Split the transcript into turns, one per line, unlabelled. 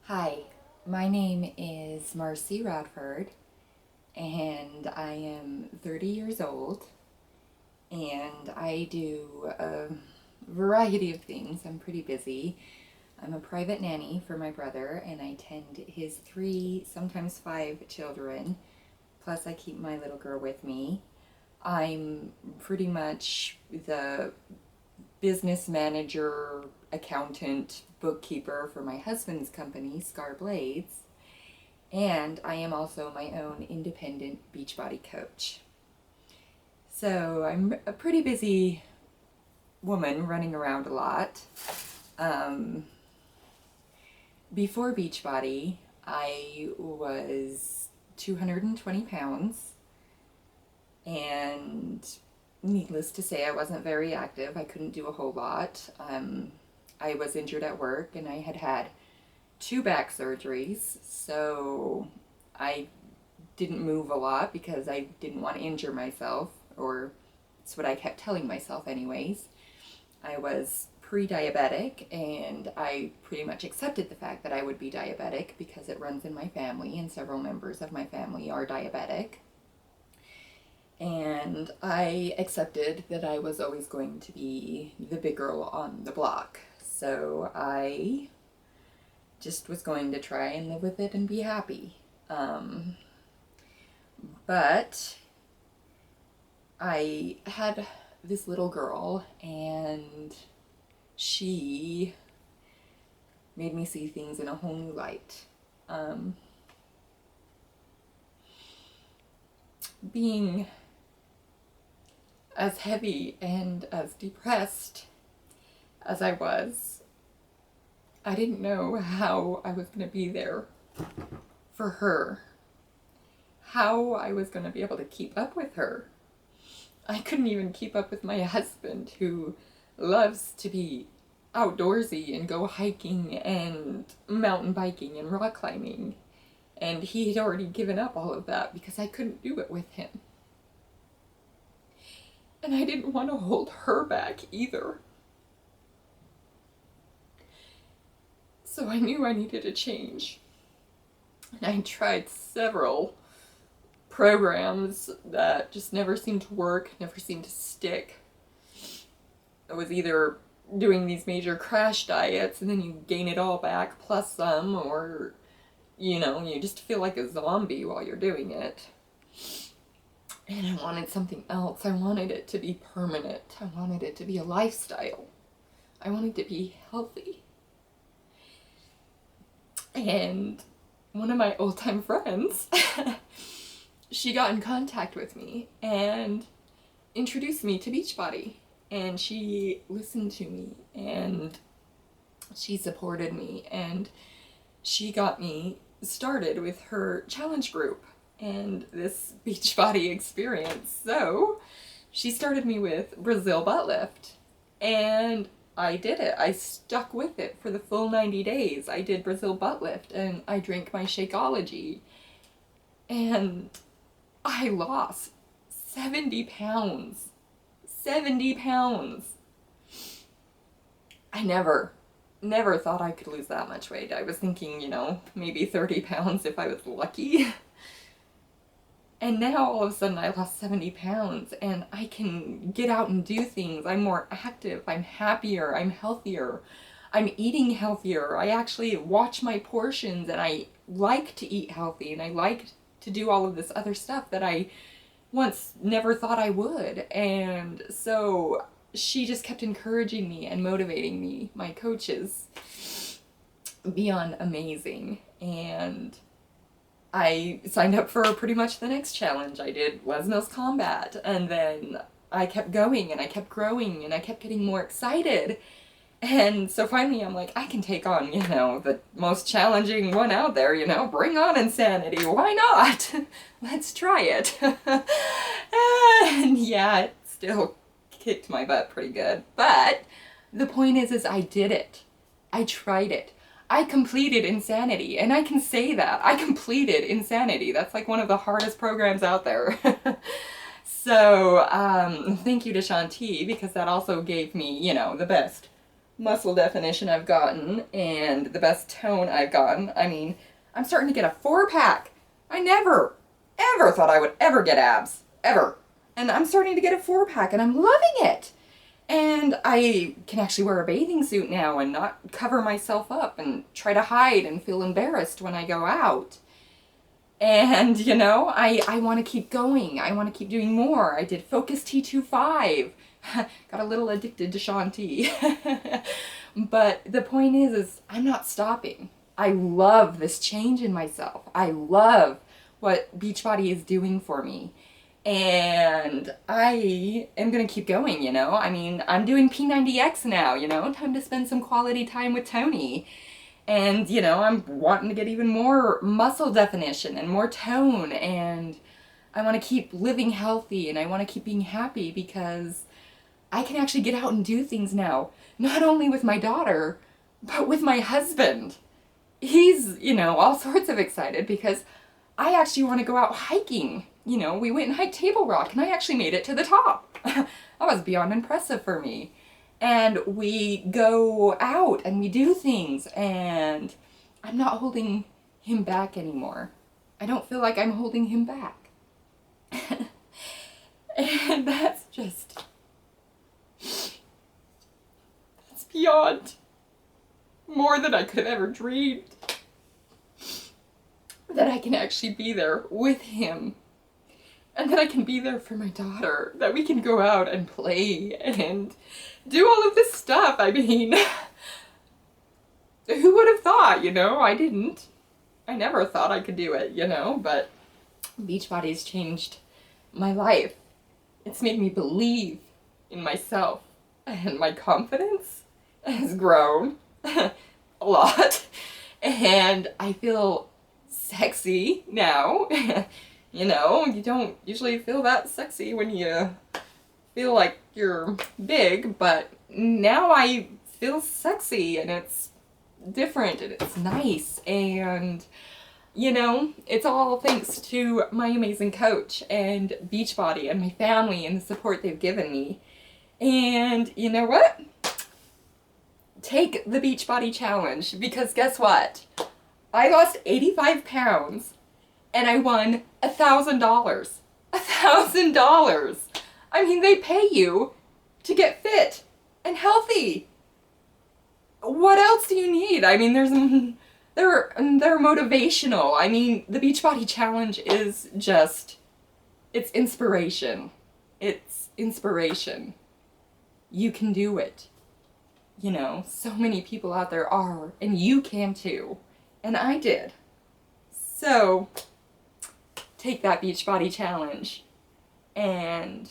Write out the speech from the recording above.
Hi, my name is Marcy Radford, and I am 30 years old, and I do a variety of things. I'm pretty busy. I'm a private nanny for my brother, and I tend his 3, sometimes 5 children, plus I keep my little girl with me. I'm pretty much the business manager, accountant, bookkeeper for my husband's company, Scar Blades, and I am also my own independent Beachbody coach. So I'm a pretty busy woman running around a lot. Um, Before Beachbody, I was 220 pounds, and needless to say, I wasn't very active. I couldn't do a whole lot. I was injured at work, and I had 2 back surgeries, so I didn't move a lot because I didn't want to injure myself, or it's what I kept telling myself anyways. I was pre-diabetic, and I pretty much accepted the fact that I would be diabetic because it runs in my family and several members of my family are diabetic. And I accepted that I was always going to be the big girl on the block. So I just was going to try and live with it and be happy. But I had this little girl, and she made me see things in a whole new light. Being as heavy and as depressed as I was, I didn't know how I was going to be there for her, how I was going to be able to keep up with her. I couldn't even keep up with my husband, who loves to be outdoorsy and go hiking and mountain biking and rock climbing. And he had already given up all of that because I couldn't do it with him. And I didn't want to hold her back either. So I knew I needed a change. And I tried several programs that just never seemed to work, never seemed to stick. I was either doing these major crash diets and then you gain it all back plus some, or you just feel like a zombie while you're doing it. And I wanted something else. I wanted it to be permanent. I wanted it to be a lifestyle. I wanted to be healthy. And one of my old-time friends, she got in contact with me and introduced me to Beachbody. And she listened to me, and she supported me, and she got me started with her challenge group and this Beachbody experience. So she started me with Brazil butt lift, and I did it. I stuck with it for the full 90 days. I did Brazil butt lift, and I drank my Shakeology, and I lost 70 pounds. 70 pounds. I never thought I could lose that much weight. I was thinking, maybe 30 pounds if I was lucky. And now all of a sudden I lost 70 pounds and I can get out and do things. I'm more active, I'm happier, I'm healthier, I'm eating healthier. I actually watch my portions, and I like to eat healthy, and I like to do all of this other stuff that I once never thought I would. And so she just kept encouraging me and motivating me. My coaches, beyond amazing. And I signed up for pretty much the next challenge. I did Les Mills Combat, and then I kept going and I kept growing and I kept getting more excited. And so finally I'm like, I can take on, the most challenging one out there, bring on insanity. Why not? Let's try it. And yeah, it still kicked my butt pretty good. But the point is I did it. I tried it. I completed Insanity, and I can say that. I completed Insanity. That's like one of the hardest programs out there. So, thank you to Shanti, because that also gave me, the best muscle definition I've gotten and the best tone I've gotten. I mean, I'm starting to get a 4-pack. I never, ever thought I would ever get abs. Ever. And I'm starting to get a 4-pack and I'm loving it. And I can actually wear a bathing suit now and not cover myself up and try to hide and feel embarrassed when I go out. And, you know, I want to keep going. I want to keep doing more. I did Focus T25. Got a little addicted to Shanti. But the point is I'm not stopping. I love this change in myself. I love what Beachbody is doing for me. And I am going to keep going, you know. I mean, I'm doing P90X now, you know. Time to spend some quality time with Tony. And, you know, I'm wanting to get even more muscle definition and more tone. And I want to keep living healthy and I want to keep being happy because I can actually get out and do things now. Not only with my daughter, but with my husband. He's, you know, all sorts of excited because I actually want to go out hiking. You know, we went and hiked Table Rock and I actually made it to the top. That was beyond impressive for me. And we go out and we do things and I'm not holding him back anymore. I don't feel like I'm holding him back. And that's beyond more than I could have ever dreamed. That I can actually be there with him. And that I can be there for my daughter. That we can go out and play and do all of this stuff. I mean, who would have thought, you know? I didn't. I never thought I could do it, you know? But Beachbody's changed my life. It's made me believe in myself. And my confidence has grown a lot. And I feel sexy now. You know, you don't usually feel that sexy when you feel like you're big, but now I feel sexy and it's different and it's nice and, you know, it's all thanks to my amazing coach and Beachbody and my family and the support they've given me. And you know what? Take the Beachbody challenge because guess what? I lost 85 pounds and I won $1,000. $1,000! I mean, they pay you to get fit and healthy. What else do you need? I mean, they're motivational. I mean, the Beachbody challenge is just, it's inspiration. It's inspiration. You can do it. You know, so many people out there are, and you can too. And I did. So, take that Beachbody challenge and